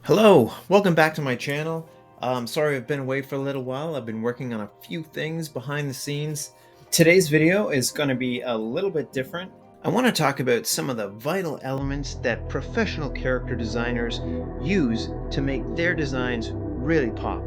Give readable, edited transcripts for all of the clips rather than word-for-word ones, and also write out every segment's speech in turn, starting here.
Hello, welcome back to my channel. Sorry I've been away for a little while. I've been working on a few things behind the scenes. Today's video is going to be a little bit different. I want to talk about some of the vital elements that professional character designers use to make their designs really pop.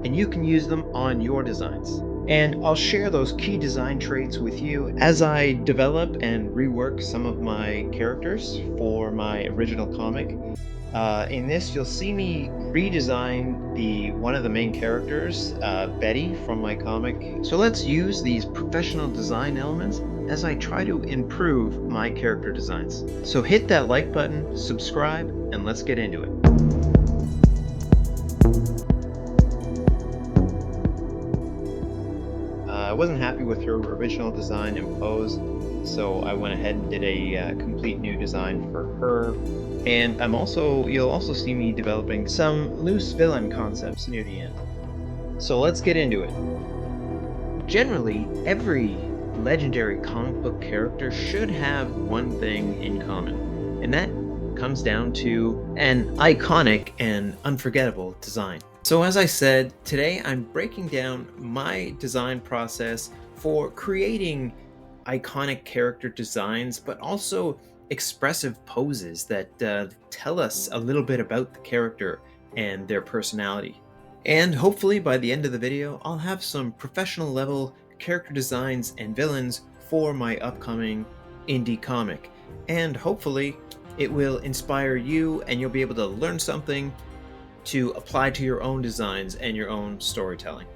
And you can use them on your designs. And I'll share those key design traits with you as I develop and rework some of my characters for my original comic. In this, you'll see me redesign one of the main characters, Betty, from my comic. So let's use these professional design elements as I try to improve my character designs. So hit that like button, subscribe, and let's get into it. I wasn't happy with her original design and pose, so I went ahead and did a complete new design for her. And you'll also see me developing some loose villain concepts near the end. So let's get into it. Generally, every legendary comic book character should have one thing in common, and that comes down to an iconic and unforgettable design. So as I said, today I'm breaking down my design process for creating iconic character designs, but also expressive poses that tell us a little bit about the character and their personality. And hopefully by the end of the video, I'll have some professional level character designs and villains for my upcoming indie comic. And hopefully it will inspire you and you'll be able to learn something to apply to your own designs and your own storytelling.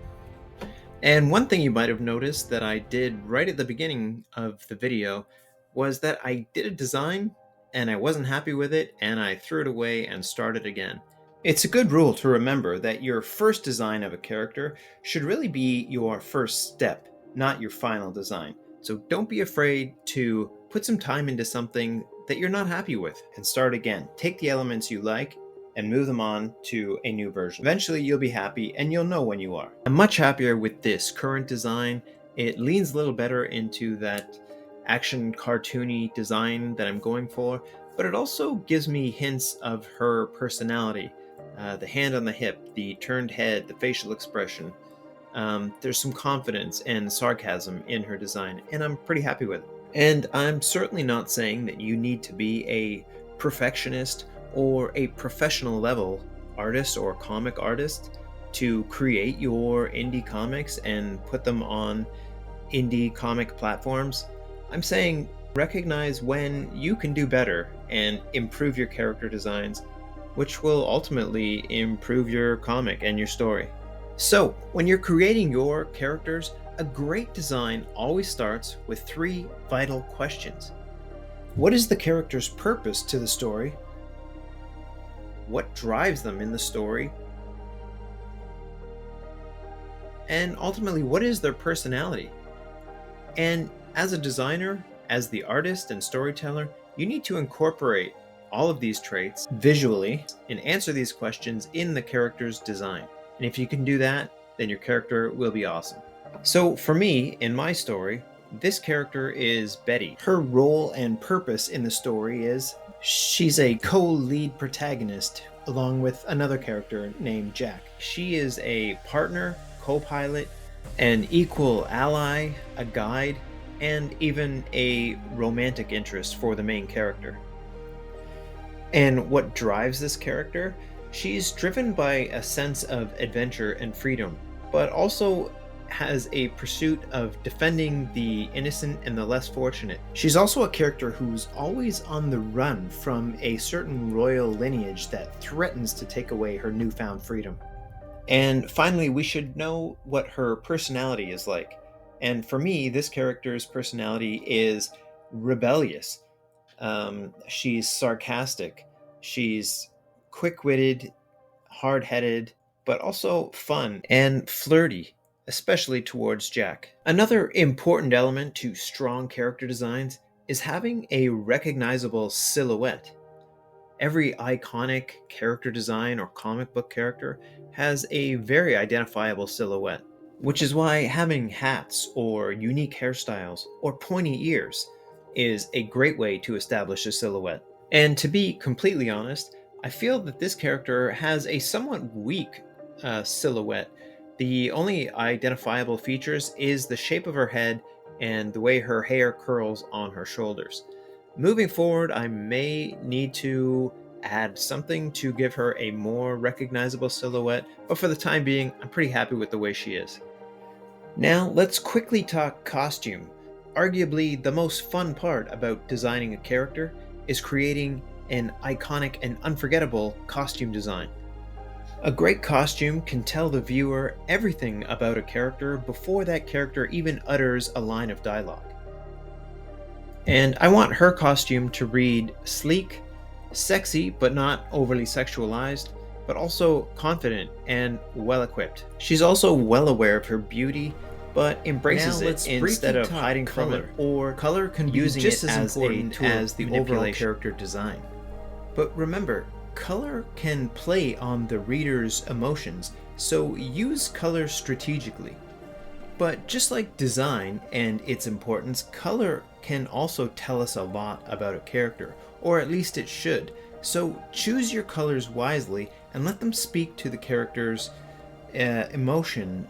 And one thing you might have noticed that I did right at the beginning of the video was that I did a design and I wasn't happy with it and I threw it away and started again. It's a good rule to remember that your first design of a character should really be your first step, not your final design. So don't be afraid to put some time into something that you're not happy with and start again. Take the elements you like and move them on to a new version. Eventually you'll be happy and you'll know when you are. I'm much happier with this current design. It leans a little better into that action cartoony design that I'm going for, but it also gives me hints of her personality. The hand on the hip, the turned head, the facial expression. There's some confidence and sarcasm in her design, and I'm pretty happy with it. And I'm certainly not saying that you need to be a perfectionist or a professional level artist or comic artist to create your indie comics and put them on indie comic platforms. I'm saying recognize when you can do better and improve your character designs, which will ultimately improve your comic and your story. So, when you're creating your characters, a great design always starts with 3 vital questions. What is the character's purpose to the story? What drives them in the story? And ultimately, what is their personality? And as a designer, as the artist and storyteller, you need to incorporate all of these traits visually and answer these questions in the character's design. And if you can do that, then your character will be awesome. So for me, in my story, this character is Betty. Her role and purpose in the story is she's a co-lead protagonist along with another character named Jack. She is a partner, co-pilot, an equal ally, a guide, and even a romantic interest for the main character. And what drives this character? She's driven by a sense of adventure and freedom, but also has a pursuit of defending the innocent and the less fortunate. She's also a character who's always on the run from a certain royal lineage that threatens to take away her newfound freedom. And finally, we should know what her personality is like. And for me, this character's personality is rebellious. She's sarcastic. She's quick-witted, hard-headed, but also fun and flirty, especially towards Jack. Another important element to strong character designs is having a recognizable silhouette. Every iconic character design or comic book character has a very identifiable silhouette, which is why having hats or unique hairstyles or pointy ears is a great way to establish a silhouette. And to be completely honest, I feel that this character has a somewhat weak silhouette. The only identifiable features is the shape of her head and the way her hair curls on her shoulders. Moving forward, I may need to add something to give her a more recognizable silhouette, but for the time being, I'm pretty happy with the way she is. Now, let's quickly talk costume. Arguably, the most fun part about designing a character is creating an iconic and unforgettable costume design. A great costume can tell the viewer everything about a character before that character even utters a line of dialogue. And I want her costume to read sleek, sexy but not overly sexualized, but also confident and well equipped. She's also well aware of her beauty, but embraces it instead of hiding from it or color can be using just it as as a important tool as the overall manipulation. character design. But remember, color can play on the reader's emotions, so use color strategically. But just like design and its importance, color can also tell us a lot about a character, or at least it should. So choose your colors wisely and let them speak to the character's emotion,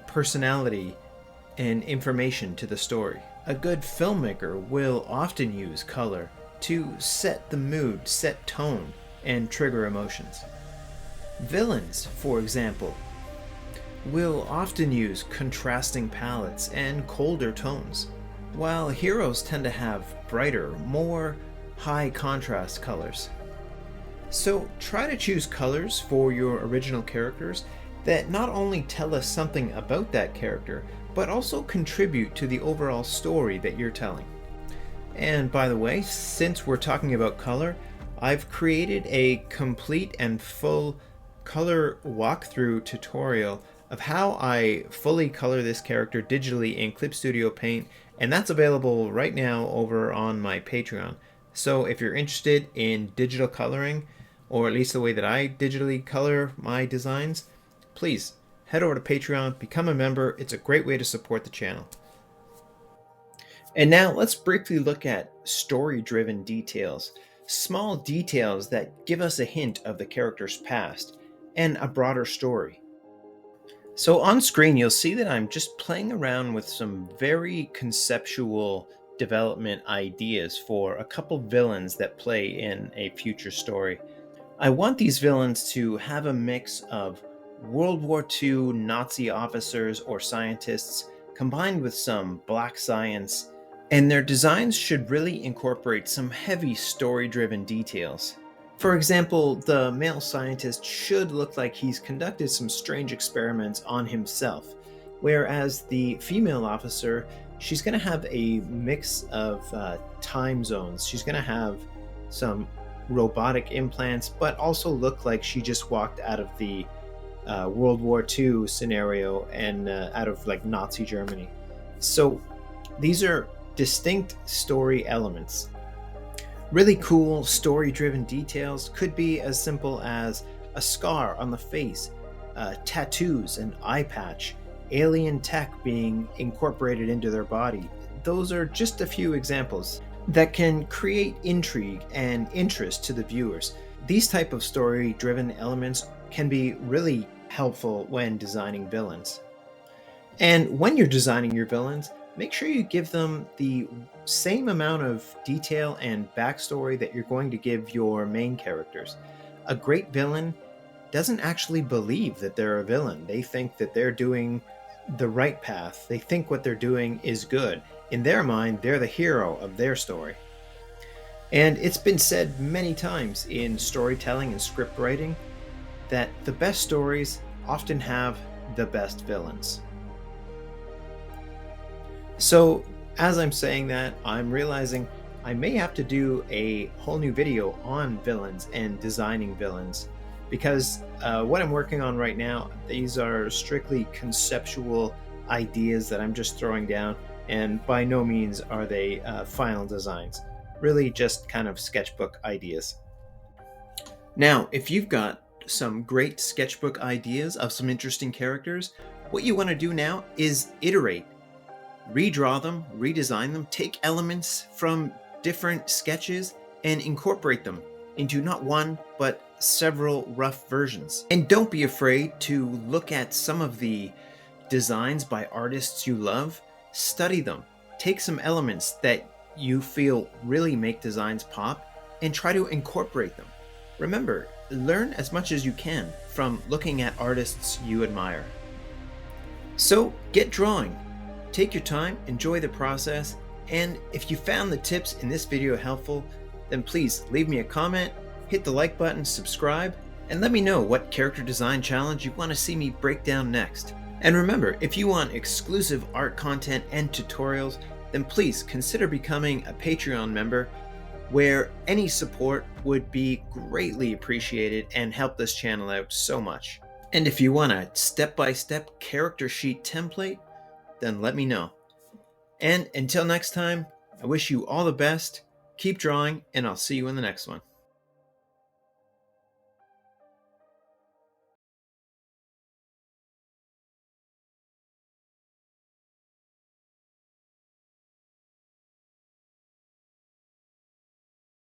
personality, and information to the story. A good filmmaker will often use color to set the mood, set tone, and trigger emotions. Villains, for example, will often use contrasting palettes and colder tones, while heroes tend to have brighter, more high contrast colors. So try to choose colors for your original characters that not only tell us something about that character, but also contribute to the overall story that you're telling. And by the way, since we're talking about color, I've created a complete and full color walkthrough tutorial of how I fully color this character digitally in Clip Studio Paint, and that's available right now over on my Patreon. So if you're interested in digital coloring, or at least the way that I digitally color my designs, please head over to Patreon, become a member. It's a great way to support the channel. And now let's briefly look at story-driven details. Small details that give us a hint of the character's past and a broader story. So on screen, you'll see that I'm just playing around with some very conceptual development ideas for a couple villains that play in a future story. I want these villains to have a mix of World War II Nazi officers or scientists combined with some black science, and their designs should really incorporate some heavy story-driven details. For example, the male scientist should look like he's conducted some strange experiments on himself, whereas the female officer, she's going to have a mix of time zones. She's going to have some robotic implants, but also look like she just walked out of the World War II scenario and out of like Nazi Germany. So these are distinct story elements. Really cool story-driven details could be as simple as a scar on the face, tattoos, an eye patch, alien tech being incorporated into their body. Those are just a few examples that can create intrigue and interest to the viewers. These type of story-driven elements can be really helpful when designing villains. And when you're designing your villains, make sure you give them the same amount of detail and backstory that you're going to give your main characters. A great villain doesn't actually believe that they're a villain. They think that they're doing the right path. They think what they're doing is good. In their mind, they're the hero of their story. And it's been said many times in storytelling and script writing that the best stories often have the best villains. So as I'm saying that, I'm realizing I may have to do a whole new video on villains and designing villains, because what I'm working on right now, these are strictly conceptual ideas that I'm just throwing down, and by no means are they final designs. Really just kind of sketchbook ideas. Now, if you've got some great sketchbook ideas of some interesting characters, what you want to do now is iterate. Redraw them, redesign them, take elements from different sketches and incorporate them. into not one, but several rough versions. And don't be afraid to look at some of the designs by artists you love, study them, take some elements that you feel really make designs pop, and try to incorporate them. Remember, learn as much as you can from looking at artists you admire. So get drawing. Take your time, enjoy the process, and if you found the tips in this video helpful, then please leave me a comment, hit the like button, subscribe, and let me know what character design challenge you want to see me break down next. And remember, if you want exclusive art content and tutorials, then please consider becoming a Patreon member, where any support would be greatly appreciated and help this channel out so much. And if you want a step-by-step character sheet template, then let me know. And until next time, I wish you all the best, keep drawing, and I'll see you in the next one.